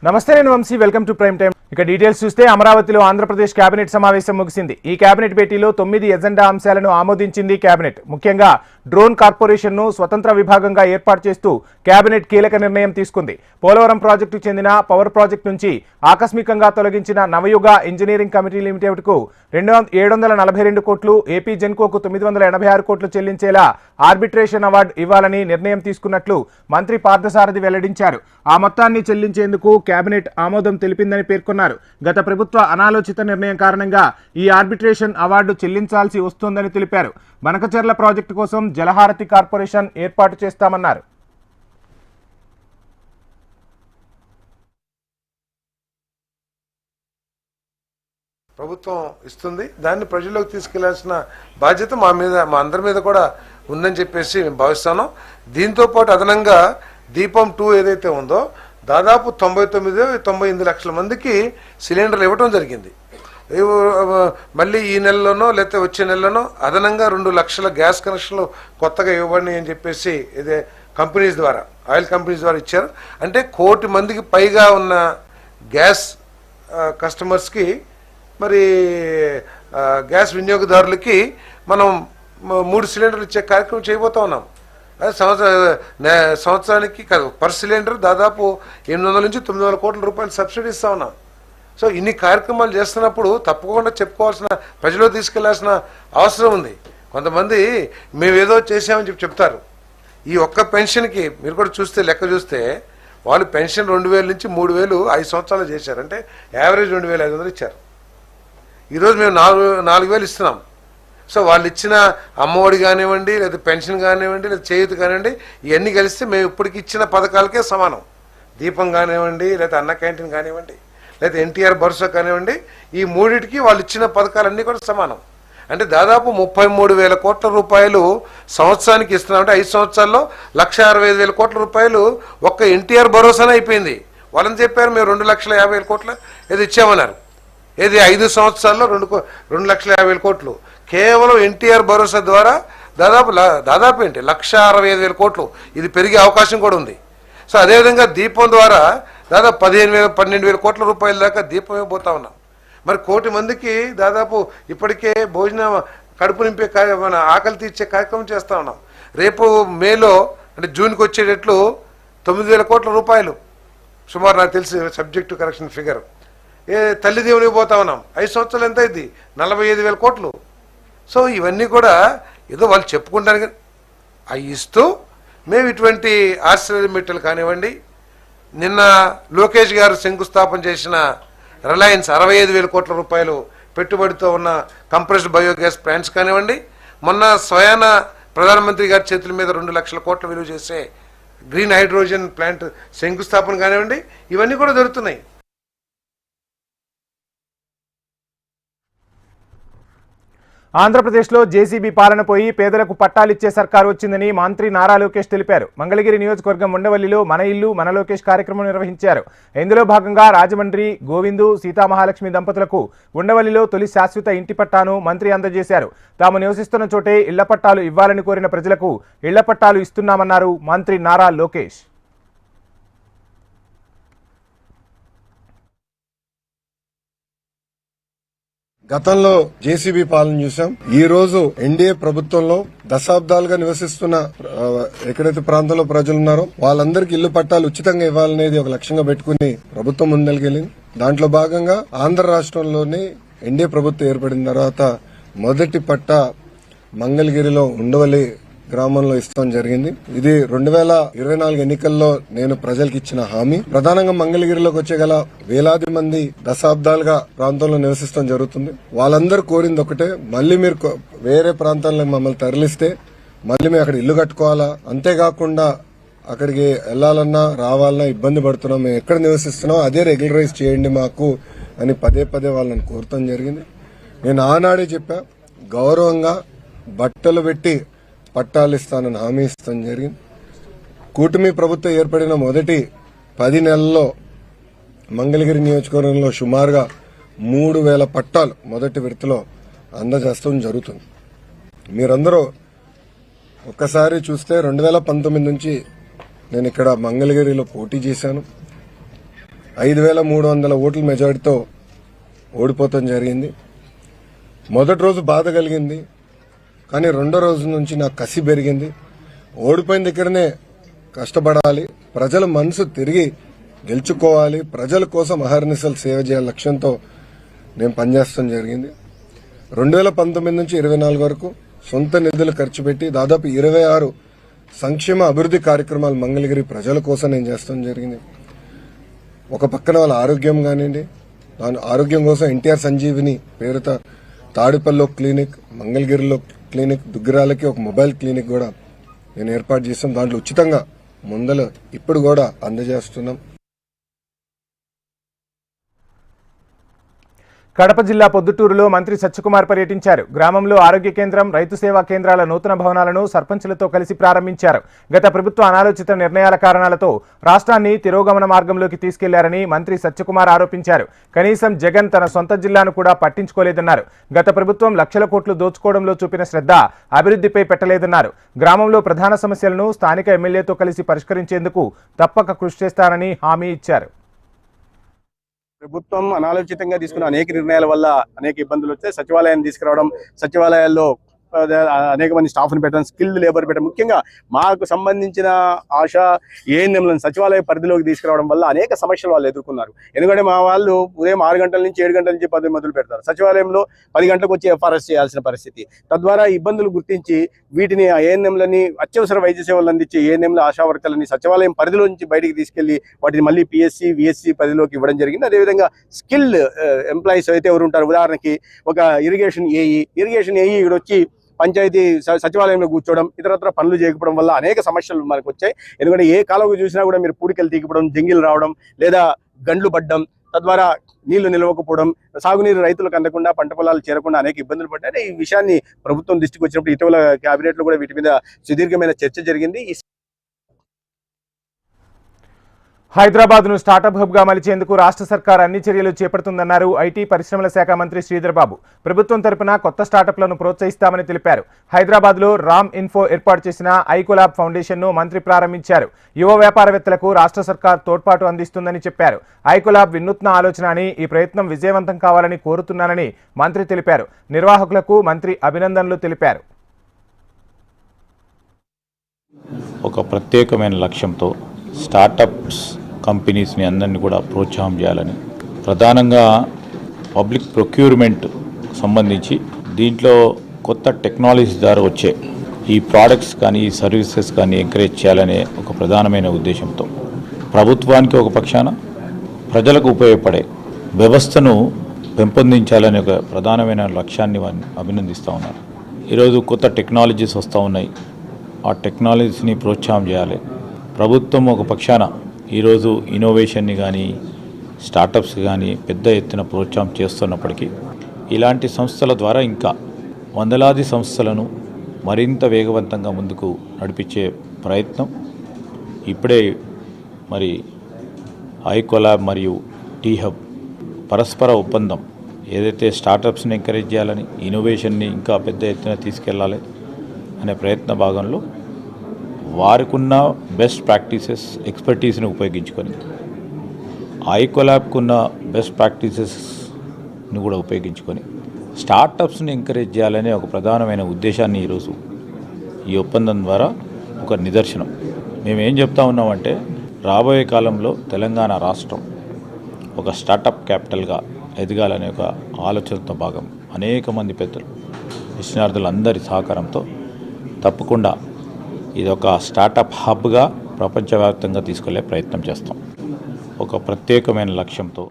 నమస్తే, నేను Vamsi. Welcome to prime time. ఇక డీటెయిల్స్ చూస్తే అమరావతిలో ఆంధ్రప్రదేశ్ కేబినెట్ సమావేశం ముగిసింది. ఈ కేబినెట్ భేటీలో 9 ఎజెండా అంశాలను ఆమోదించింది కేబినెట్. ముఖ్యంగా డ్రోన్ కార్పొరేషన్ ను స్వతంత్ర విభాగంగా ఏర్పాటు చేస్తూ కేబినెట్ కీలక నిర్ణయం తీసుకుంది. పోలవరం ప్రాజెక్టుకు చెందిన పవర్ ప్రాజెక్టు నుంచి ఆకస్మికంగా తొలగించిన నవయుగ ఇంజనీరింగ్ కమిటీ లిమిటెడ్ కు 742 కోట్లు, ఏపీ జెన్కోకు 986 కోట్లు చెల్లించేలా ఆర్బిట్రేషన్ అవార్డు ఇవ్వాలని నిర్ణయం తీసుకున్నట్లు మంత్రి పార్థసారథి వెల్లడించారు. ఆ మొత్తాన్ని చెల్లించేందుకు కేబినెట్ ఆమోదం తెలిపిందని పేర్కొన్నారు. గత ప్రభుత్వ అనాలోచిత నిర్ణయం కారణంగా ఈ ఆర్బిట్రేషన్ అవార్డు చెల్లించాల్సి వస్తోందని తెలిపారు. బనకచెర్ల ప్రాజెక్టు కోసం జలహారతి కార్పొరేషన్ ఏర్పాటు చేస్తామన్నారు. ప్రభుత్వం ఇస్తుంది, దాన్ని ప్రజల్లోకి తీసుకెళ్లాల్సిన బాధ్యత మా అందరి మీద కూడా ఉందని చెప్పేసి మేము భావిస్తాను. దీంతో పాటు అదనంగా దీపం 2 ఏదైతే ఉందో దాదాపు 99 లక్షల మందికి సిలిండర్లు ఇవ్వడం జరిగింది. మళ్ళీ ఈ నెలలోనో లేకపోతే వచ్చే నెలలోనో అదనంగా 2 లక్షల గ్యాస్ కనెక్షన్లు కొత్తగా ఇవ్వండి అని చెప్పేసి ఇదే కంపెనీస్ ద్వారా, ఆయిల్ కంపెనీస్ ద్వారా ఇచ్చారు. అంటే 1 కోటి మందికి పైగా ఉన్న గ్యాస్ కస్టమర్స్కి, మరి గ్యాస్ వినియోగదారులకి మనం 3 సిలిండర్లు ఇచ్చే కార్యక్రమం చేయబోతా ఉన్నాం. సంవత్సరానికి పర్ సిలిండర్ దాదాపు 800 నుంచి 900 కోట్ల రూపాయలు సబ్సిడీ ఇస్తా ఉన్నాం. సో ఇన్ని కార్యక్రమాలు చేస్తున్నప్పుడు తప్పకుండా చెప్పుకోవాల్సిన, ప్రజలు తీసుకెళ్లాల్సిన అవసరం ఉంది. కొంతమంది మేమేదో చేసామని చెప్తారు. ఈ ఒక్క పెన్షన్కి మీరు కూడా చూస్తే, లెక్క చూస్తే వాళ్ళు పెన్షన్ 2000 నుంచి 3000 5 సంవత్సరాలు చేశారు. అంటే యావరేజ్ 2500 ఇచ్చారు. ఈరోజు మేము 4000 ఇస్తున్నాం. సో వాళ్ళు ఇచ్చిన అమ్మఒడి కానివ్వండి, లేదా పెన్షన్ కానివ్వండి, లేదా చేయూత కానివ్వండి, ఇవన్నీ కలిస్తే మేము ఇప్పటికి ఇచ్చిన పథకాలకే సమానం. దీపం కానివ్వండి, లేదా అన్న క్యాంటీన్ కానివ్వండి, లేదా ఎన్టీఆర్ భరోసా కానివ్వండి, ఈ మూడింటికి వాళ్ళు ఇచ్చిన పథకాలన్నీ కూడా సమానం. అంటే దాదాపు 33,000 కోట్ల రూపాయలు సంవత్సరానికి ఇస్తున్నామంటే 5 సంవత్సరాల్లో 1,65,000 కోట్ల రూపాయలు ఒక్క ఎన్టీఆర్ భరోసానే అయిపోయింది. వాళ్ళని చెప్పారు మేము 2,50,000 కోట్లు ఏదో ఇచ్చామన్నారు. ఏది 5 సంవత్సరాల్లో 2,50,000 కోట్లు కేవలం ఎన్టీఆర్ భరోసా ద్వారా దాదాపు ఏంటి 1,65,000 కోట్లు. ఇది పెరిగే అవకాశం కూడా ఉంది. సో అదేవిధంగా దీపం ద్వారా దాదాపు 12,000 కోట్ల రూపాయల దాకా దీపం ఇవ్వబోతా ఉన్నాం. మరి 1 కోటి మందికి దాదాపు ఇప్పటికే భోజనం కడుపు నింపే మన ఆకలి తీర్చే కార్యక్రమం చేస్తూ ఉన్నాం. రేపు మేలో అంటే జూన్కి వచ్చేటట్లు 9,000 కోట్ల రూపాయలు సుమారు, నాకు తెలిసి సబ్జెక్టు కరెక్షన్ ఫిగర్, తల్లి దేవునికి పోతా ఉన్నాం. 5 సంవత్సరాలు ఎంత అయింది? 45,000 కోట్లు. సో ఇవన్నీ కూడా ఏదో వాళ్ళు చెప్పుకుంటానికి అవి ఇస్తూ మేము ఇటువంటి ఆశ్చర్య మెట్టలు కానివ్వండి, నిన్న లోకేష్ గారు శంకుస్థాపన చేసిన రిలయన్స్ 65,000 కోట్ల రూపాయలు పెట్టుబడితో ఉన్న కంప్రెస్డ్ బయోగ్యాస్ ప్లాంట్స్ కానివ్వండి, మొన్న స్వయాన ప్రధానమంత్రి గారి చేతుల మీద 2 లక్షల కోట్ల విలువ చేసే గ్రీన్ హైడ్రోజన్ ప్లాంట్ శంకుస్థాపన కానివ్వండి, ఇవన్నీ కూడా జరుగుతున్నాయి. ఆంధ్రప్రదేశ్లో జేసీబీ పాలన పోయి పేదలకు పట్టాలిచ్చే సర్కారు వచ్చిందని మంత్రి నారా లోకేష్ తెలిపారు. మంగళగిరి నియోజకవర్గం ఉండవల్లిలో మన ఇల్లు మన లోకేష్ కార్యక్రమం నిర్వహించారు. ఇందులో భాగంగా రాజమండ్రి గోవిందు సీతామహాలక్ష్మి దంపతులకు ఉండవల్లిలో తొలి శాశ్వత ఇంటి పట్టాను మంత్రి అందజేశారు. తాము నివసిస్తున్న చోటే ఇళ్ల పట్టాలు ఇవ్వాలని కోరిన ప్రజలకు ఇళ్ల పట్టాలు ఇస్తున్నామన్నారు మంత్రి నారా లోకేష్. గతంలో జేసీబీ పాలన చూసాం. ఈ రోజు ఎన్డీఏ ప్రభుత్వంలో దశాబ్దాలుగా నివసిస్తున్న ఎక్కడైతే ప్రాంతంలో ప్రజలు ఉన్నారో వాళ్ళందరికీ ఇల్లు పట్టాలు ఉచితంగా ఇవ్వాలనేది ఒక లక్ష్యంగా పెట్టుకుని ప్రభుత్వం ముందరికెళ్లింది. దాంట్లో భాగంగా ఆంధ్ర రాష్ట్రంలోని ఎన్డీఏ ప్రభుత్వం ఏర్పడిన తర్వాత మొదటి పట్టా మంగళగిరిలో ఉండవల్లి గ్రామంలో ఇస్తాం జరిగింది. ఇది 2024 ఎన్నికల్లో నేను ప్రజలకు ఇచ్చిన హామీ. ప్రధానంగా మంగళగిరిలోకి వచ్చే గల వేలాది మంది దశాబ్దాలుగా ప్రాంతంలో నివసిస్తాం జరుగుతుంది. వాళ్ళందరూ కోరింది ఒకటే, మళ్లీ మీరు వేరే ప్రాంతాల్లో మమ్మల్ని తరలిస్తే మళ్లీ మేము అక్కడ ఇల్లు కట్టుకోవాలా, అంతేకాకుండా అక్కడికి వెళ్లాలన్నా రావాలన్నా ఇబ్బంది పడుతున్నాం, మేము ఎక్కడ నివసిస్తున్నాం అదే రెగ్యులరైజ్ చేయండి మాకు అని పదే వాళ్ళని కోరటం జరిగింది. నేను ఆనాడే చెప్పా, గౌరవంగా బట్టలు పెట్టి పట్టాలు ఇస్తానని హామీ ఇస్తాం జరిగింది. కూటమి ప్రభుత్వం ఏర్పడిన మొదటి 10 నెలల్లో మంగళగిరి నియోజకవర్గంలో సుమారుగా 3,000 పట్టాలు మొదటి విడతలో అందజేస్తాం జరుగుతుంది. మీరందరూ ఒక్కసారి చూస్తే 2019 నుంచి నేను ఇక్కడ మంగళగిరిలో పోటీ చేశాను. 5300 ఓట్ల మెజారిటీతో ఓడిపోవటం జరిగింది. మొదటి రోజు బాధ కలిగింది, కానీ రెండో రోజు నుంచి నాకు కసి పెరిగింది. ఓడిపోయిన దగ్గరనే కష్టపడాలి, ప్రజల మనసు తిరిగి గెలుచుకోవాలి, ప్రజల కోసం అహర్నిశలు సేవ చేయాలి లక్ష్యంతో నేను పనిచేస్తాం జరిగింది. 2019 నుంచి 24 వరకు సొంత నిధులు ఖర్చు పెట్టి దాదాపు 26 సంక్షేమ అభివృద్ధి కార్యక్రమాలు మంగళగిరి ప్రజల కోసం నేను చేస్తాం జరిగింది. ఒక పక్కన వాళ్ళ ఆరోగ్యం కానివ్వండి, దాని ఆరోగ్యం కోసం ఎన్టీఆర్ సంజీవిని పేరుతో తాడిపల్లిలో క్లినిక్, మంగళగిరిలో క్లినిక్, దుగ్గిరాలకి ఒక మొబైల్ క్లినిక్ కూడా నేను ఏర్పాటు చేస్తాం. దాంట్లో ఉచితంగా మందులు ఇప్పుడు కూడా అందజేస్తున్నాం. కడప జిల్లా పొద్దుటూరులో మంత్రి సత్యకుమార్ పర్యటించారు. గ్రామంలో ఆరోగ్య కేంద్రం, రైతు సేవా కేంద్రాల నూతన భవనాలను సర్పంచులతో కలిసి ప్రారంభించారు. గత ప్రభుత్వ అనాలోచిత నిర్ణయాల కారణాలతో రాష్ట్రాన్ని తిరోగమన మార్గంలోకి తీసుకెళ్లారని మంత్రి సత్యకుమార్ ఆరోపించారు. కనీసం జగన్ తన సొంత జిల్లాను కూడా పట్టించుకోలేదన్నారు. గత ప్రభుత్వం లక్షల కోట్లు దోచుకోవడంలో చూపిన శ్రద్ధ అభివృద్ధిపై పెట్టలేదన్నారు. గ్రామంలో ప్రధాన సమస్యలను స్థానిక ఎమ్మెల్యేతో కలిసి పరిష్కరించేందుకు తప్పక కృషి చేస్తానని హామీ ఇచ్చారు. ప్రభుత్వం అనాలోచితంగా తీసుకున్న అనేక నిర్ణయాల వల్ల అనేక ఇబ్బందులు వచ్చాయి. సచివాలయాన్ని తీసుకురావడం, సచివాలయాల్లో అనేక మంది స్టాఫ్ని పెట్టడం, స్కిల్డ్ లేబర్ పెట్టడం, ముఖ్యంగా మాకు సంబంధించిన ఆశ ఏఎన్ఎంలను సచివాలయ పరిధిలోకి తీసుకురావడం వల్ల అనేక సమస్యలు వాళ్ళు ఎదుర్కొన్నారు. ఎందుకంటే మా వాళ్ళు ఉదయం 6 గంటల నుంచి 7 గంటల నుంచి 10 మొదలు పెడతారు. సచివాలయంలో 10 గంటలకు వచ్చి ఎఫ్ఆర్ఎస్ చేయాల్సిన పరిస్థితి. తద్వారా ఇబ్బందులు గుర్తించి వీటిని ఏఎన్ఎంలని, అత్యవసర వైద్య సేవలు అందించే ఏఎన్ఎంల ఆశా వర్కర్లని సచివాలయం పరిధిలో నుంచి బయటికి తీసుకెళ్లి వాటిని మళ్ళీ పిఎస్సి, విఎస్సి పరిధిలోకి ఇవ్వడం జరిగింది. అదేవిధంగా స్కిల్డ్ ఎంప్లాయీస్ అయితే ఎవరు ఉంటారు, ఉదాహరణకి ఒక ఇరిగేషన్ ఏఈ ఇక్కడ వచ్చి పంచాయతీ సచివాలయంలో కూర్చోవడం, ఇతరత్ర పనులు చేయకపోవడం వల్ల అనేక సమస్యలు మనకు వచ్చాయి. ఎందుకంటే ఏ కాలువకు చూసినా కూడా మీరు పూడికలు తీగిపోవడం, జంగిలు రావడం, లేదా గండ్లు పడ్డం, తద్వారా నీళ్లు నిలవకపోవడం, సాగునీరు రైతులకు అందకుండా, పంట పొలాలు చేరకుండా అనేక ఇబ్బందులు పడ్డాయి. ఈ విషయాన్ని ప్రభుత్వం దృష్టికి వచ్చినప్పుడు ఇటీవల కేబినెట్ లో కూడా వీటి మీద సుదీర్ఘమైన చర్చ జరిగింది. హైదరాబాద్ను స్టార్టప్ హబ్గా మలిచేందుకు రాష్ట్ర సర్కార్ అన్ని చర్యలు చేపడుతుందన్నారు ఐటీ పరిశ్రమల శాఖ మంత్రి శ్రీధర్ బాబు. ప్రభుత్వం తరపున కొత్త స్టార్టప్లను ప్రోత్సహిస్తామని తెలిపారు. హైదరాబాద్లో రామ్ ఇన్ఫో ఏర్పాటు చేసిన ఐకోలాబ్ ఫౌండేషన్ను మంత్రి ప్రారంభించారు. యువ వ్యాపారవేత్తలకు రాష్ట్ర సర్కార్ తోడ్పాటు అందిస్తుందని చెప్పారు. ఐకోలాబ్ వినూత్న ఆలోచన అని, ఈ ప్రయత్నం విజయవంతం కావాలని కోరుతున్నానని మంత్రి తెలిపారు. నిర్వాహకులకు మంత్రి అభినందనలు తెలిపారు. ఒక ప్రత్యేకమైన లక్ష్యంతో స్టార్టప్స్ కంపెనీస్ని అందరినీ కూడా ప్రోత్సాహం చేయాలని, ప్రధానంగా పబ్లిక్ ప్రొక్యూర్మెంట్ సంబంధించి దీంట్లో కొత్త టెక్నాలజీ ద్వారా వచ్చే ఈ ప్రోడక్ట్స్ కానీ, ఈ సర్వీసెస్ కానీ ఎంకరేజ్ చేయాలనే ఒక ప్రధానమైన ఉద్దేశంతో ప్రభుత్వానికి ఒక పక్షాన, ప్రజలకు ఉపయోగపడే వ్యవస్థను పెంపొందించాలనే ఒక ప్రధానమైన లక్ష్యాన్ని వారిని అభినందిస్తూ ఉన్నారు. ఈరోజు కొత్త టెక్నాలజీస్ వస్తూ ఉన్నాయి, ఆ టెక్నాలజీస్ని ప్రోత్సాహం చేయాలి. ప్రభుత్వం ఒక పక్షాన ఈరోజు ఇన్నోవేషన్ని కానీ, స్టార్టప్స్ కానీ పెద్ద ఎత్తున ప్రోత్సాహం చేస్తున్నప్పటికీ ఇలాంటి సంస్థల ద్వారా ఇంకా వందలాది సంస్థలను మరింత వేగవంతంగా ముందుకు నడిపించే ప్రయత్నం ఇప్పుడే మరి ఐకోలాబ్ మరియు టీ హబ్ పరస్పర ఒప్పందం ఏదైతే స్టార్టప్స్ని ఎంకరేజ్ చేయాలని, ఇన్నోవేషన్ని ఇంకా పెద్ద ఎత్తున తీసుకెళ్లాలి అనే ప్రయత్న భాగంలో వారికున్న బెస్ట్ ప్రాక్టీసెస్, ఎక్స్పర్టీస్ని ఉపయోగించుకొని ఐకోలాబ్కున్న బెస్ట్ ప్రాక్టీసెస్ని కూడా ఉపయోగించుకొని స్టార్టప్స్ని ఎంకరేజ్ చేయాలనే ఒక ప్రధానమైన ఉద్దేశాన్ని ఈరోజు ఈ ఒప్పందం ద్వారా ఒక నిదర్శనం. మేమేం చెప్తా ఉన్నామంటే రాబోయే కాలంలో తెలంగాణ రాష్ట్రం ఒక స్టార్టప్ క్యాపిటల్గా ఎదగాలనే ఒక ఆలోచనతో భాగం అనేక మంది పెద్దలు, విద్యార్థులందరి సహకారంతో తప్పకుండా ఇది ఒక స్టార్టప్ హబ్గా ప్రపంచవ్యాప్తంగా తీసుకెళ్లే ప్రయత్నం చేస్తాం, ఒక ప్రత్యేకమైన లక్ష్యంతో.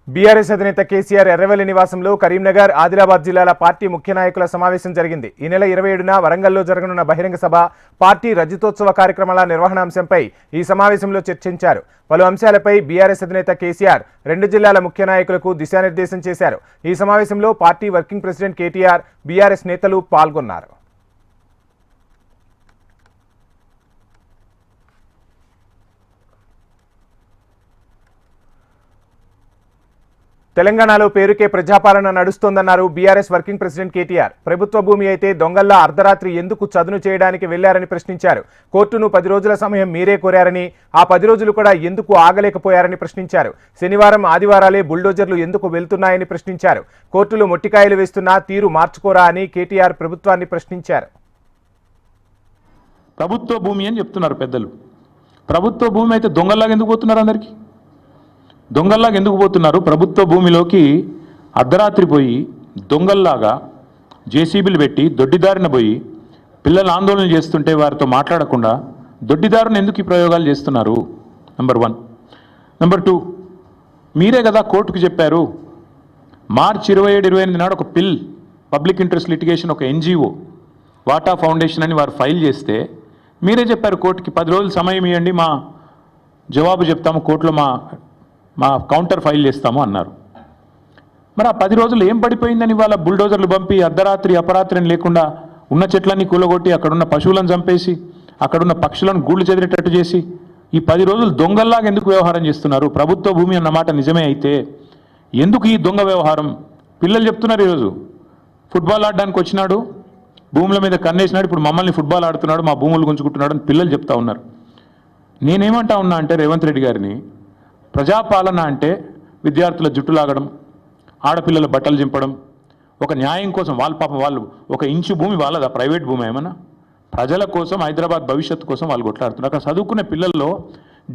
బీఆర్ఎస్ అధినేత కేసీఆర్ ఎర్రవెల్లి నివాసంలో కరీంనగర్, ఆదిలాబాద్ జిల్లాల పార్టీ ముఖ్య నాయకుల సమావేశం జరిగింది. ఈ నెల 27న వరంగల్లో జరగనున్న బహిరంగ సభ, పార్టీ రజతోత్సవ కార్యక్రమాల నిర్వహణ అంశంపై ఈ సమావేశంలో చర్చించారు. పలు అంశాలపై బీఆర్ఎస్ అధినేత కేసీఆర్ 2 జిల్లాల ముఖ్య నాయకులకు దిశానిర్దేశం చేశారు. ఈ సమావేశంలో party working president KTR, BRS నేతలు పాల్గొన్నారు. తెలంగాణలో పేరుకే ప్రజాపాలన నడుస్తోందన్నారు బీఆర్ఎస్ వర్కింగ్ ప్రెసిడెంట్ కేటీఆర్. ప్రభుత్వ భూమి అయితే దొంగల్లా అర్ధరాత్రి ఎందుకు చదును చేయడానికి వెళ్లారని ప్రశ్నించారు. కోర్టును 10 రోజుల సమయం మీరే కోరారని, ఆ 10 రోజులు కూడా ఎందుకు ఆగలేకపోయారని ప్రశ్నించారు. శనివారం ఆదివారాలే బుల్డోజర్లు ఎందుకు వెళ్తున్నాయని ప్రశ్నించారు. కోర్టులు మొట్టికాయలు వేస్తున్నా తీరు మార్చుకోరా అని కేటీఆర్ ప్రభుత్వాన్ని ప్రశ్నించారు. ప్రభుత్వ భూమి అని చెప్తున్నారు పెద్దలు. ప్రభుత్వ భూమి అయితే దొంగల్లాగా ఎందుకు పోతున్నారు? అందరికీ దొంగల్లాగా ఎందుకు పోతున్నారు? ప్రభుత్వ భూమిలోకి అర్ధరాత్రి పోయి దొంగల్లాగా జేసీబీలు పెట్టి దొడ్డిదారిన పోయి పిల్లలు ఆందోళన చేస్తుంటే వారితో మాట్లాడకుండా దొడ్డిదారుని ఎందుకు ఈ ప్రయోగాలు చేస్తున్నారు? నెంబర్ 1. నెంబర్ 2, మీరే కదా కోర్టుకు చెప్పారు మార్చి 27-28 నాడు ఒక పబ్లిక్ ఇంట్రెస్ట్ లిటిగేషన్ ఒక ఎన్జిఓ వాటా ఫౌండేషన్ అని వారు ఫైల్ చేస్తే మీరే చెప్పారు కోర్టుకి 10 రోజులు సమయం ఇవ్వండి, మా జవాబు చెప్తాము, కోర్టులో మా కౌంటర్ ఫైల్ చేస్తాము అన్నారు. మరి ఆ 10 రోజులు ఏం పడిపోయిందని వాళ్ళ బుల్డోజర్లు పంపి అర్ధరాత్రి అపరాత్రిని లేకుండా ఉన్న చెట్లన్నీ కూలగొట్టి అక్కడున్న పశువులను చంపేసి అక్కడున్న పక్షులను గూళ్ళు చెదిరేటట్టు చేసి ఈ 10 రోజులు దొంగల్లాగా ఎందుకు వ్యవహారం చేస్తున్నారు? ప్రభుత్వ భూమి అన్నమాట నిజమే అయితే ఎందుకు ఈ దొంగ వ్యవహారం? పిల్లలు చెప్తున్నారు, ఈరోజు ఫుట్బాల్ ఆడడానికి వచ్చినాడు, భూముల మీద కన్నేసినాడు, ఇప్పుడు మమ్మల్ని ఫుట్బాల్ ఆడుతున్నాడు, మా భూములు గుంజుకుంటున్నాడు అని పిల్లలు చెప్తా ఉన్నారు. నేనేమంటా ఉన్నా అంటే రేవంత్ రెడ్డి గారిని, ప్రజాపాలన అంటే విద్యార్థుల జుట్టు లాగడం, ఆడపిల్లల బట్టలు చింపడం, ఒక న్యాయం కోసం వాళ్ళు ఒక ఇంచు భూమి వాళ్ళదా? ప్రైవేట్ భూమి ఏమన్నా? ప్రజల కోసం, హైదరాబాద్ భవిష్యత్తు కోసం వాళ్ళు కొట్లాడుతున్నారు. అక్కడ చదువుకునే పిల్లల్లో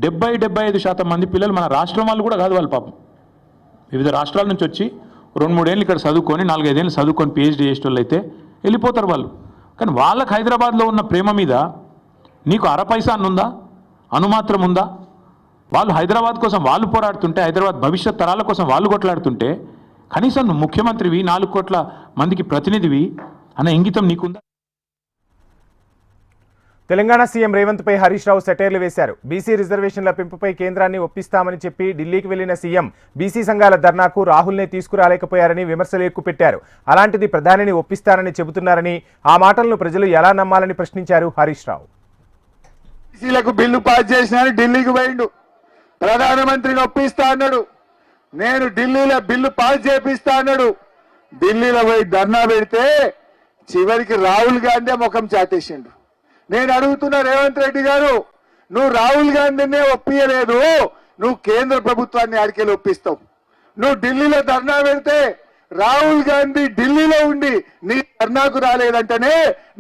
70-75% మంది పిల్లలు మన రాష్ట్రం వాళ్ళు కూడా కాదు. వాళ్ళు పాపం వివిధ రాష్ట్రాల నుంచి వచ్చి 2-3 ఏళ్ళు ఇక్కడ చదువుకొని 4-5 ఏళ్ళు చదువుకొని PhD చేసేటోళ్ళు అయితే వెళ్ళిపోతారు వాళ్ళు. కానీ వాళ్ళకి హైదరాబాద్లో ఉన్న ప్రేమ మీద నీకు అరపైసా అన్నుందా? అనుమాత్రం ఉందా? వాళ్ళు హైదరాబాద్ కోసం వాళ్ళు పోరాడుతుంటే, హైదరాబాద్ భవిష్యత్ తరాల కోసం వాళ్ళు కొట్లాడుతుంటే కనీసం నువ్వు ముఖ్యమంత్రివి, 4 కోట్ల మందికి ప్రతినిధివి అన్న ఇంగితం నీకుందా? తెలంగాణ సీఎం రేవంత్ పై హరీష్ రావు సెటైర్లు వేశారు. బీసీ రిజర్వేషన్ల పెంపుపై కేంద్రాన్ని ఒప్పిస్తామని చెప్పి ఢిల్లీకి వెళ్లిన సీఎం బీసీ సంఘాల ధర్నాకు రాహుల్నే తీసుకురాలేకపోయారని విమర్శలు ఎక్కుపెట్టారు. అలాంటిది ప్రధానిని ఒప్పిస్తారని చెబుతున్నారని, ఆ మాటలను ప్రజలు ఎలా నమ్మాలని ప్రశ్నించారు హరీష్ రావు. బీసీలకు బిల్లు పాస్ చేసినాను, ఢిల్లీకి పోయిండు, ప్రధానమంత్రిని ఒప్పిస్తా అన్నాడు. నేను ఢిల్లీలో బిల్లు పాస్ చేపిస్తా అన్నాడు. ఢిల్లీలో పోయి ధర్నా పెడితే చివరికి రాహుల్ గాంధీ ముఖం చాటేసిండు. నేను అడుగుతున్నా, రేవంత్ రెడ్డి గారు, నువ్వు రాహుల్ గాంధీనే ఒప్పియలేదు, నువ్వు కేంద్ర ప్రభుత్వాన్ని ఆడికెళ్ళి ఒప్పిస్తావు. నువ్వు ఢిల్లీలో ధర్నా పెడితే రాహుల్ గాంధీ ఢిల్లీలో ఉండి నీ ధర్నాకు రాలేదంటేనే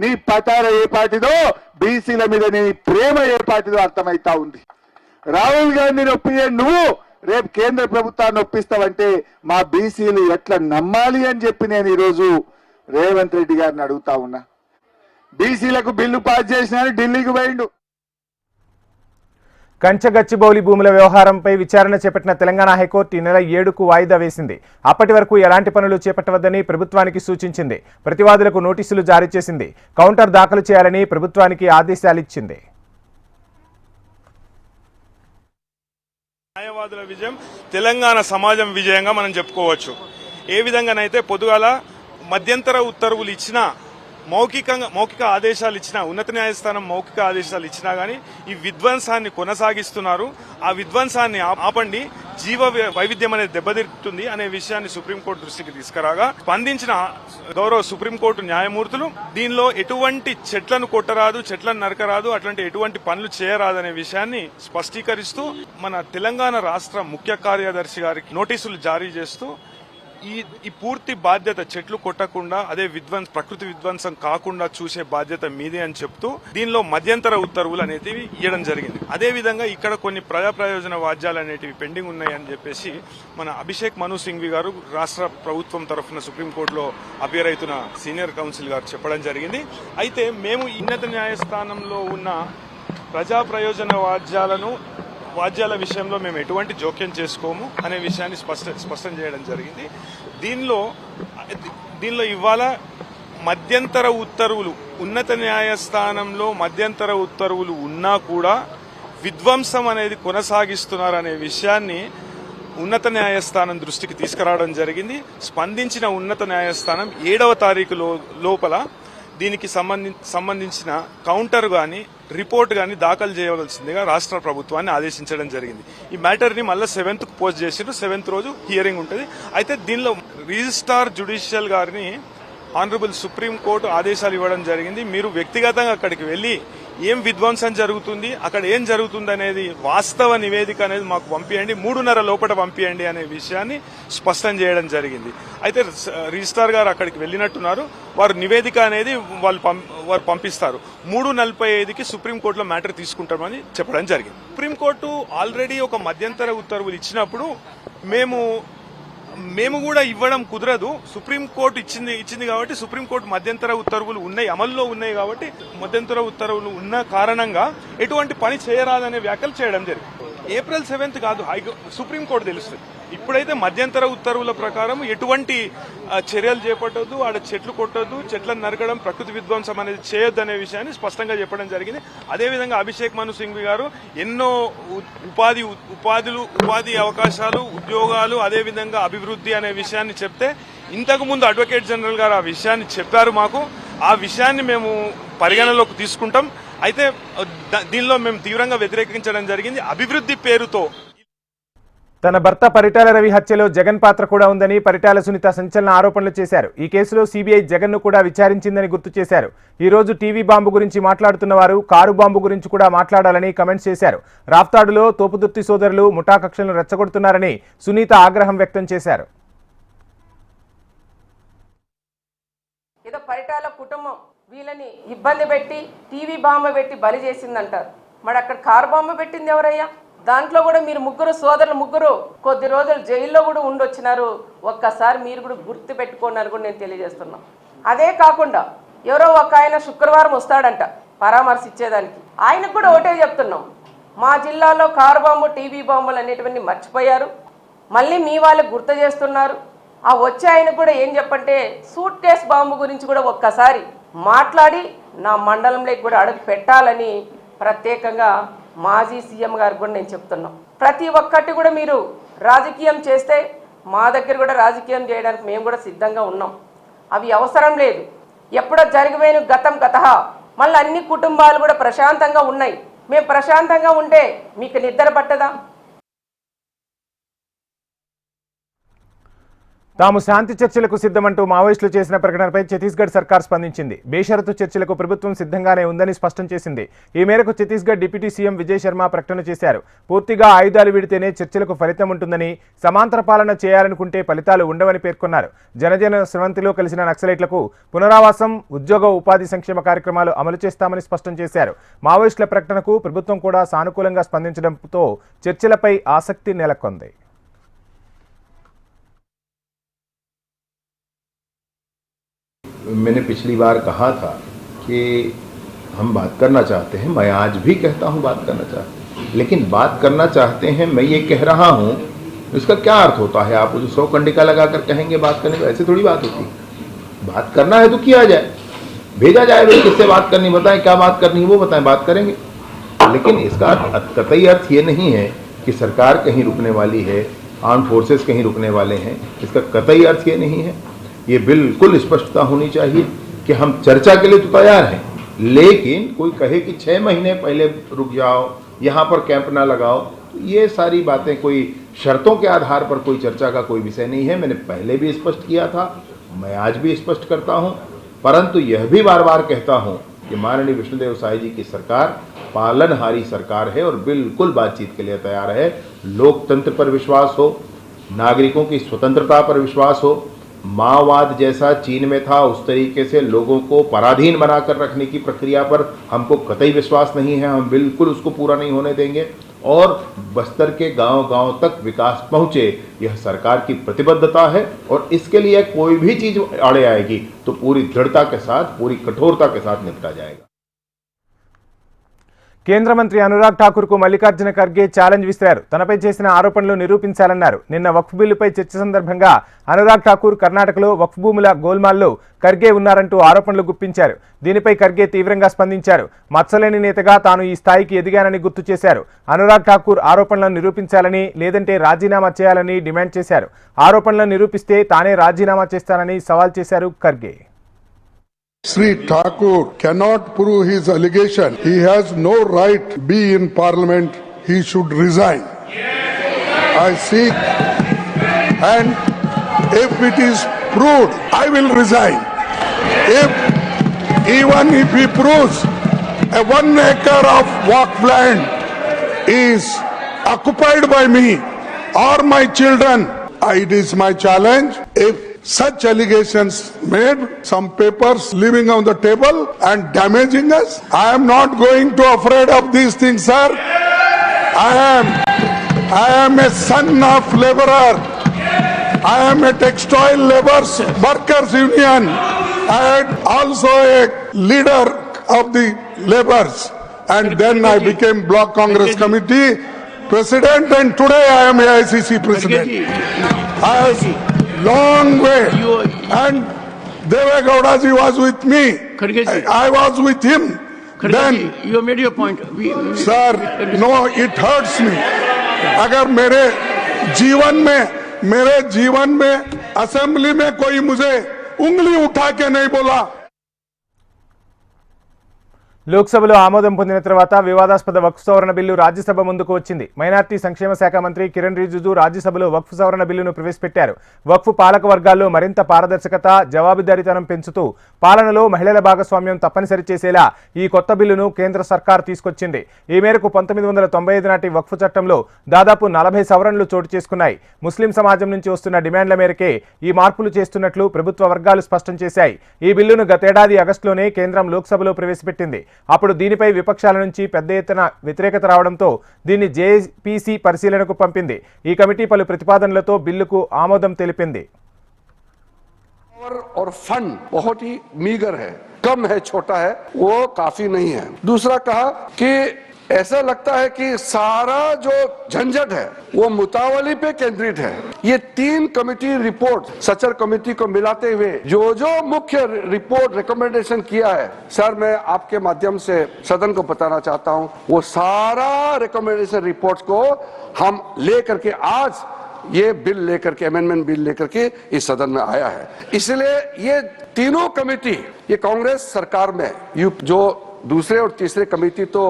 నీ పతార ఏ పార్టీదో, బీసీల మీద నీ ప్రేమ ఏ పార్టీదో అర్థమైతా ఉంది. రాహుల్ గాంధీని ఒప్పియే నువ్వు రేపు కేంద్ర ప్రభుత్వాన్ని ఒప్పిస్తావంటే మా బీసీలు ఎట్లా నమ్మాలి అని చెప్పి నేను ఈరోజు రేవంత్ రెడ్డి గారిని అడుగుతా ఉన్నా. బీసీలకు బిల్లు పాస్ చేసినాను, ఢిల్లీకి పోయిండు. కంచగచ్చిబౌలి భూముల వ్యవహారంపై విచారణ చేపట్టిన తెలంగాణ హైకోర్టు ఈ నెల 7కు వాయిదా వేసింది. అప్పటి వరకు ఎలాంటి పనులు చేపట్టవద్దని ప్రభుత్వానికి సూచించింది. ప్రతివాదులకు నోటీసులు జారీ చేసింది. కౌంటర్ దాఖలు చేయాలని ప్రభుత్వానికి ఆదేశాలిచ్చింది. న్యాయవాదుల విజయం తెలంగాణ సమాజం విజయంగా మనం చెప్పుకోవచ్చు. ఏ విధంగానైతే పొద్దుగాల మధ్యంతర ఉత్తర్వులు ఇచ్చినా, మౌఖిక ఆదేశాలు ఇచ్చినా, ఉన్నత న్యాయస్థానం మౌఖిక ఆదేశాలు ఇచ్చినా గానీ ఈ విధ్వంసాన్ని కొనసాగిస్తున్నారు. ఆ విధ్వంసాన్ని ఆపండి, జీవ వైవిధ్యం అనేది దెబ్బతింటుంది అనే విషయాన్ని సుప్రీంకోర్టు దృష్టికి తీసుకురాగా స్పందించిన గౌరవ సుప్రీంకోర్టు న్యాయమూర్తులు దీనిలో ఎటువంటి చెట్లను కొట్టరాదు, చెట్లను నరకరాదు, అట్లాంటి ఎటువంటి పనులు చేయరాదు అనే విషయాన్ని స్పష్టీకరిస్తూ మన తెలంగాణ రాష్ట్ర ముఖ్య కార్యదర్శి గారికి నోటీసులు జారీ చేస్తూ ఈ పూర్తి బాధ్యత చెట్లు కొట్టకుండా, అదే ప్రకృతి విధ్వంసం కాకుండా చూసే బాధ్యత మీదే అని చెప్తూ దీనిలో మధ్యంతర ఉత్తర్వులు అనేటివి ఇవ్వడం జరిగింది. అదే విధంగా ఇక్కడ కొన్ని ప్రజా ప్రయోజన వాద్యాలు అనేటివి పెండింగ్ ఉన్నాయని చెప్పేసి మన అభిషేక్ మను సింఘ్వి గారు రాష్ట్ర ప్రభుత్వం తరఫున సుప్రీంకోర్టులో అపియర్ అవుతున్న సీనియర్ కౌన్సిల్ గారు చెప్పడం జరిగింది. అయితే మేము ఉన్నత న్యాయస్థానంలో ఉన్న ప్రజా ప్రయోజన వాద్యాల విషయంలో మేము ఎటువంటి జోక్యం చేసుకోము అనే విషయాన్ని స్పష్టం చేయడం జరిగింది. దీనిలో ఇవాళ మధ్యంతర ఉత్తర్వులు, ఉన్నత న్యాయస్థానంలో మధ్యంతర ఉత్తర్వులు ఉన్నా కూడా విధ్వంసం అనేది కొనసాగిస్తున్నారనే విషయాన్ని ఉన్నత న్యాయస్థానం దృష్టికి తీసుకురావడం జరిగింది. స్పందించిన ఉన్నత న్యాయస్థానం 7వ తారీఖు లోపల దీనికి సంబంధించిన కౌంటర్ కానీ రిపోర్ట్ కానీ దాఖలు చేయవలసిందిగా రాష్ట్ర ప్రభుత్వాన్ని ఆదేశించడం జరిగింది. ఈ మ్యాటర్ని మళ్ళీ 7th పోస్ట్ చేసారు. 7th రోజు హియరింగ్ ఉంటుంది. అయితే దీనిలో రిజిస్ట్రార్ జ్యుడిషియల్ గారిని ఆనరబుల్ సుప్రీం కోర్టు ఆదేశాలు ఇవ్వడం జరిగింది. మీరు వ్యక్తిగతంగా అక్కడికి వెళ్లి ఏం విధ్వంసం జరుగుతుంది, అక్కడ ఏం జరుగుతుంది అనేది వాస్తవ నివేదిక అనేది మాకు పంపియండి, 3:30 లోపల పంపియండి అనే విషయాన్ని స్పష్టం చేయడం జరిగింది. అయితే రిజిస్ట్రార్ గారు అక్కడికి వెళ్ళినట్టున్నారు. వారు నివేదిక అనేది వారు పంపిస్తారు. 3:45కి సుప్రీంకోర్టులో మ్యాటర్ తీసుకుంటామని చెప్పడం జరిగింది. సుప్రీంకోర్టు ఆల్రెడీ ఒక మధ్యంతర ఉత్తర్వులు ఇచ్చినప్పుడు మేము కూడా ఇవ్వడం కుదరదు. సుప్రీంకోర్టు ఇచ్చింది కాబట్టి సుప్రీంకోర్టు మధ్యంతర ఉత్తర్వులు ఉన్నాయి, అమల్లో ఉన్నాయి కాబట్టి మధ్యంతర ఉత్తర్వులు ఉన్న కారణంగా ఎటువంటి పని చేయరాదనే వ్యాఖ్యలు చేయడం జరిగింది. April 7th కాదు, సుప్రీంకోర్టు తెలుస్తుంది. ఇప్పుడైతే మధ్యంతర ఉత్తర్వుల ప్రకారం ఎటువంటి చర్యలు చేపట్టొద్దు, ఆడ చెట్లు కొట్టొద్దు, చెట్లను నరకడం, ప్రకృతి విధ్వంసం అనేది చేయొద్దు అనే విషయాన్ని స్పష్టంగా చెప్పడం జరిగింది. అదేవిధంగా అభిషేక్ మను సింఘ్వి గారు ఎన్నో ఉపాధి అవకాశాలు, ఉద్యోగాలు, అదేవిధంగా అభివృద్ధి అనే విషయాన్ని చెప్తే ఇంతకు ముందు అడ్వకేట్ జనరల్ గారు ఆ విషయాన్ని చెప్పారు మాకు. ఆ విషయాన్ని మేము పరిగణలోకి తీసుకుంటాం. అయితే దీనిలో మేము తీవ్రంగా వ్యతిరేకించడం జరిగింది. అభివృద్ధి పేరుతో తన భర్త పరిటాల రవి హత్యలో జగన్ పాత్ర కూడా ఉందని పరిటాల సునీత సంచలన ఆరోపణలు చేశారు. ఈ కేసులో సీబీఐ జగన్ను కూడా విచారించిందని గుర్తు చేశారు. ఈ రోజు టీవీ బాంబు గురించి మాట్లాడుతున్న వారు కారు బాంబు గురించి కూడా మాట్లాడాలని కామెంట్స్ చేశారు. రాఫ్తాడులో తోపుదుర్తి సోదరులు ముఠా కక్షలను రెచ్చగొడుతున్నారని సునీత ఆగ్రహం వ్యక్తం చేశారు. ఏదో పరిటాల కుటుంబం వీళ్ళని ఇబ్బంది పెట్టి టీవీ బాంబు పెట్టి బలి చేసిందంటారు. మరి అక్కడ కారు బాంబు పెట్టింది ఎవరయ్యా? దాంట్లో కూడా మీరు ముగ్గురు కొద్ది రోజులు జైల్లో కూడా ఉండొచ్చినారు. ఒక్కసారి మీరు కూడా గుర్తు పెట్టుకున్నారు కూడా నేను తెలియజేస్తున్నాను. అదే కాకుండా ఎవరో ఒక ఆయన శుక్రవారం వస్తాడంట పరామర్శ ఇచ్చేదానికి. ఆయనకు కూడా ఒకటే చెప్తున్నాం, మా జిల్లాలో కారు బాంబు టీవీ బాంబులు అనేటివన్నీ మర్చిపోయారు, మళ్ళీ మీ వాళ్ళకి గుర్తు చేస్తున్నారు. ఆ వచ్చే ఆయన కూడా ఏం చెప్పంటే సూట్ కేస్ బాంబు గురించి కూడా ఒక్కసారి మాట్లాడి నా మండలంలోకి కూడా అడుగు పెట్టాలని ప్రత్యేకంగా మాజీ సీఎం గారికి కూడా నేను చెప్తున్నాం. ప్రతి ఒక్కటి కూడా మీరు రాజకీయం చేస్తే మా దగ్గర కూడా రాజకీయం చేయడానికి మేము కూడా సిద్ధంగా ఉన్నాం. అవి అవసరం లేదు. ఎప్పుడో జరిగిపోయిన గత మళ్ళీ అన్ని కుటుంబాలు కూడా ప్రశాంతంగా ఉన్నాయి. మేము ప్రశాంతంగా ఉంటే మీకు నిద్ర పట్టదా? తాము శాంతి చర్చలకు సిద్ధమంటూ మావోయిస్టులు చేసిన ప్రకటనపై ఛత్తీస్గఢ్ సర్కార్ స్పందించింది. బేషరతు చర్చలకు ప్రభుత్వం సిద్ధంగానే ఉందని స్పష్టం చేసింది. ఈ మేరకు ఛత్తీస్గఢ్ డిప్యూటీ సీఎం విజయ్ శర్మ ప్రకటన చేశారు. పూర్తిగా ఆయుధాలు విడితేనే చర్చలకు ఫలితం ఉంటుందని, సమాంతర పాలన చేయాలనుకుంటే ఫలితాలు ఉండవని పేర్కొన్నారు. జనజన స్రవంతిలో కలిసిన నక్సలైట్లకు పునరావాసం, ఉద్యోగ ఉపాధి సంక్షేమ కార్యక్రమాలు అమలు చేస్తామని స్పష్టం చేశారు. మావోయిస్టుల ప్రకటనకు ప్రభుత్వం కూడా సానుకూలంగా స్పందించడంతో చర్చలపై ఆసక్తి నెలకొంది. मैंने पिछली बार कहा था कि हम बात करना चाहते हैं, मैं आज भी कहता हूं बात करना चाहते हैं, लेकिन बात करना चाहते हैं मैं ये कह रहा हूं, इसका क्या अर्थ होता है? आप जो 100 कंडिका लगाकर कहेंगे बात करने, ऐसे थोड़ी बात होती। बात करना है तो किया जाए, भेजा जाए, भाई किससे बात करनी बताएं, क्या बात करनी है वो बताएं, बात करेंगे। लेकिन इसका कतई अर्थ ये नहीं है कि सरकार कहीं रुकने वाली है, आर्म फोर्सेस कहीं रुकने वाले हैं, इसका कतई अर्थ ये नहीं है। ये बिल्कुल स्पष्टता होनी चाहिए कि हम चर्चा के लिए तो तैयार हैं, लेकिन कोई कहे कि 6 महीने पहले रुक जाओ, यहाँ पर कैंप ना लगाओ, तो ये सारी बातें कोई शर्तों के आधार पर कोई चर्चा का कोई विषय नहीं है। मैंने पहले भी स्पष्ट किया था, मैं आज भी स्पष्ट करता हूँ, परंतु यह भी बार बार कहता हूँ कि माननीय विष्णुदेव साय जी की सरकार पालनहारी सरकार है और बिल्कुल बातचीत के लिए तैयार है। लोकतंत्र पर विश्वास हो, नागरिकों की स्वतंत्रता पर विश्वास हो, माओवाद जैसा चीन में था उस तरीके से लोगों को पराधीन बनाकर रखने की प्रक्रिया पर हमको कतई विश्वास नहीं है। हम बिल्कुल उसको पूरा नहीं होने देंगे और बस्तर के गांव-गांव तक विकास पहुंचे, यह सरकार की प्रतिबद्धता है और इसके लिए कोई भी चीज आड़े आएगी तो पूरी दृढ़ता के साथ, पूरी कठोरता के साथ निपटा जाएगा। కేంద్ర మంత్రి అనురాగ్ ఠాకూర్కు మల్లికార్జున ఖర్గే ఛాలెంజ్ విసిరారు. తనపై చేసిన ఆరోపణలు నిరూపించాలన్నారు. నిన్న వక్ఫ్ బిల్లుపై చర్చ సందర్భంగా అనురాగ్ ఠాకూర్ కర్ణాటకలో వక్ఫ్ భూముల గోల్మాల్లో ఖర్గే ఉన్నారంటూ ఆరోపణలు గుప్పించారు. దీనిపై ఖర్గే తీవ్రంగా స్పందించారు. మచ్చలేని నేతగా తాను ఈ స్థాయికి ఎదిగానని గుర్తు చేశారు. అనురాగ్ ఠాకూర్ ఆరోపణలను నిరూపించాలని, లేదంటే రాజీనామా చేయాలని డిమాండ్ చేశారు. ఆరోపణలను నిరూపిస్తే తానే రాజీనామా చేస్తానని సవాల్ చేశారు Kharge. Sri Thakur cannot prove his allegation. He has no right to be in parliament. He should resign. I seek, and if it is proved, I will resign. Even if he proves a 1 acre of walk land is occupied by me or my children, it is my challenge. If such allegations made, some papers leaving on the table and damaging us, I am not going to afraid of these things, sir. I am a son of laborer. I am a textile laborers workers union. I am also a leader of the laborers, and then I became Block Congress Committee President, and today I am AICC President. I have long way, and Devegowda ji was with me. I was with him. Then you made your point. sir, no, it hurts me. अगर मेरे जीवन में assembly में कोई मुझे उंगली उठा के नहीं बोला. లోక్సభలో ఆమోదం పొందిన తర్వాత వివాదాస్పద వక్ఫ్ సవరణ బిల్లు రాజ్యసభ ముందుకు వచ్చింది. మైనార్టీ సంక్షేమ శాఖ మంత్రి కిరణ్ రిజిజు రాజ్యసభలో వక్ఫ్ సవరణ బిల్లును ప్రవేశపెట్టారు. వక్ఫ్ పాలక వర్గాల్లో మరింత పారదర్శకత, జవాబుదారీతనం పెంచుతూ పాలనలో మహిళల భాగస్వామ్యం తప్పనిసరి చేసేలా ఈ కొత్త బిల్లును కేంద్ర సర్కార్ తీసుకొచ్చింది. ఈ మేరకు 1995 నాటి వక్ఫ్ చట్టంలో దాదాపు 40 సవరణలు చోటు చేసుకున్నాయి. ముస్లిం సమాజం నుంచి వస్తున్న డిమాండ్ల మేరకే ఈ మార్పులు చేస్తున్నట్లు ప్రభుత్వ వర్గాలు స్పష్టం చేశాయి. ఈ బిల్లును గతేడాది ఆగస్టులోనే కేంద్రం లోక్సభలో ప్రవేశపెట్టింది. అప్పుడు దీనిపై విపక్షాల నుంచి పెద్ద ఎత్తున వ్యతిరేకత రావడంతో దీన్ని జేపీసీ పరిశీలనకు పంపింది. ఈ కమిటీ పలు ప్రతిపాదనలతో బిల్లుకు ఆమోదం తెలిపింది. और फंड बहुत ही मीगर है, कम है, छोटा है, वो काफी नहीं है. दूसरा कहा कि ऐसा लगता है कि सारा जो झंझट है वो मुतावली पे केंद्रित है. ये 3 कमेटी रिपोर्ट सचर कमेटी को मिलाते हुए जो मुख्य रिपोर्ट रिकमेंडेशन किया है, सर मैं आपके माध्यम से सदन को बताना चाहता हूं, वो सारा रिकमेंडेशन रिपोर्ट को हम लेकर के आज ये बिल लेकर के, अमेंडमेंट बिल लेकर के इस सदन में आया है. इसलिए ये तीनों कमेटी, ये कांग्रेस सरकार में जो दूसरे और तीसरे कमेटी तो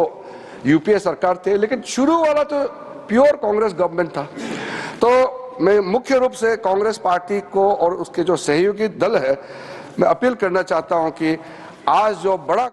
यूपीए सरकार थे, लेकिन शुरू वाला तो प्योर कांग्रेस गवर्नमेंट था. तो मैं मुख्य रूप से कांग्रेस पार्टी को और उसके जो सहयोगी दल है, मैं अपील करना चाहता हूं कि आज जो बड़ा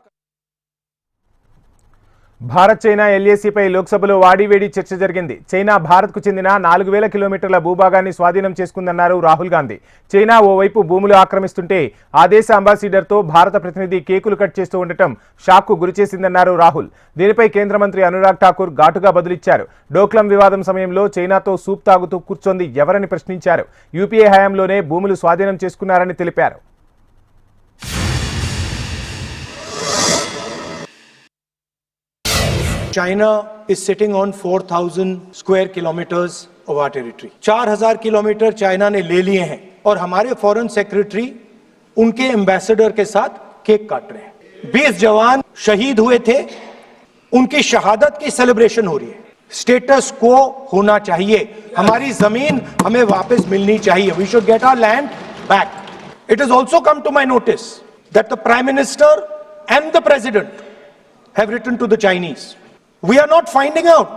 భారత్ చైనా ఎల్ఏసీపై లోక్సభలో వాడివేడి చర్చ జరిగింది. చైనా భారత్కు చెందిన 4000 కిలోమీటర్ల భూభాగాన్ని స్వాధీనం చేసుకుందన్నారు రాహుల్ గాంధీ. చైనా ఓవైపు భూములు ఆక్రమిస్తుంటే ఆ దేశ అంబాసిడర్తో భారత ప్రతినిధి కేకులు కట్ చేస్తూ ఉండటం షాక్కు గురిచేసిందన్నారు రాహుల్. దీనిపై కేంద్ర మంత్రి అనురాగ్ ఠాకూర్ ఘాటుగా బదులిచ్చారు. డోక్లం వివాదం సమయంలో చైనాతో సూప్ తాగుతూ కూర్చొంది ఎవరని ప్రశ్నించారు. యూపీఏ హయాంలోనే భూములు స్వాధీనం చేసుకున్నారని తెలిపారు. China is sitting on 4,000 square kilometers of our territory. 4,000 kilometre China ने ले लिए हैं और हमारे फॉरेन सेक्रेटरी उनके एम्बेसडर के साथ केक काट रहे हैं. 20 जवान शहीद हुए थे, उनकी शहादत की सेलिब्रेशन हो रही है. स्टेटस को होना चाहिए, हमारी जमीन हमें वापस मिलनी चाहिए. We should get our land back. It has also come to my notice that the Prime Minister and the President have written to the Chinese. We are not finding out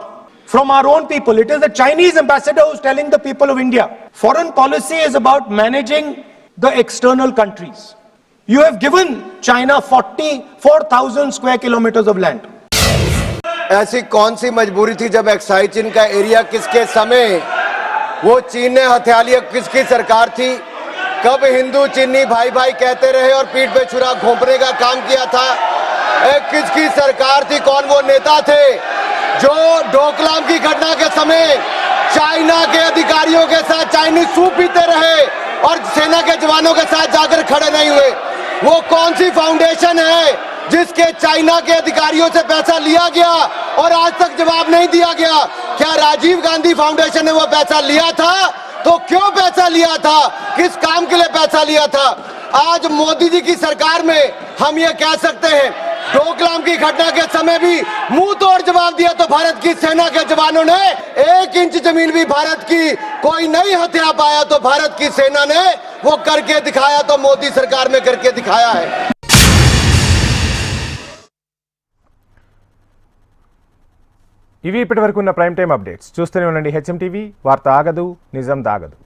from our own people. It is the Chinese ambassador who is telling the people of India. Foreign policy is about managing the external countries. You have given China 44,000 square kilometers of land. ऐसी कौन सी मजबूरी थी जब excise चीन का area किसके समय वो चीन ने हथिया लिया, किसकी सरकार थी? कब हिंदू चीनी भाई भाई कहते रहे और पीठ पे छुरा घोंपने का काम किया था? किसकी सरकार थी? कौन वो नेता थे जो डोकलाम की घटना के समय चाइना के अधिकारियों के साथ चाइनीज सूप पीते रहे और सेना के जवानों के साथ जाकर खड़े नहीं हुए? वो कौन सी फाउंडेशन है जिसके चाइना के अधिकारियों से पैसा लिया गया और आज तक जवाब नहीं दिया गया? क्या राजीव गांधी फाउंडेशन ने वो पैसा लिया था? तो क्यों पैसा लिया था? किस काम के लिए पैसा लिया था? आज मोदी जी की सरकार में हम ये कह सकते हैं, डोकलाम की घटना के समय भी मुंह तोड़ जवाब दिया तो भारत की सेना के जवानों ने 1 इंच जमीन भी भारत की कोई नहीं हथिया पाया, तो भारत की सेना ने वो करके दिखाया, तो मोदी सरकार में करके दिखाया है. ఇవి ఇప్పటివరకు ఉన్న ప్రైమ్ టైం అప్డేట్స్. చూస్తూనే ఉండండి హెచ్ఎం టీవీ. వార్త ఆగదు, నిజం దాగదు.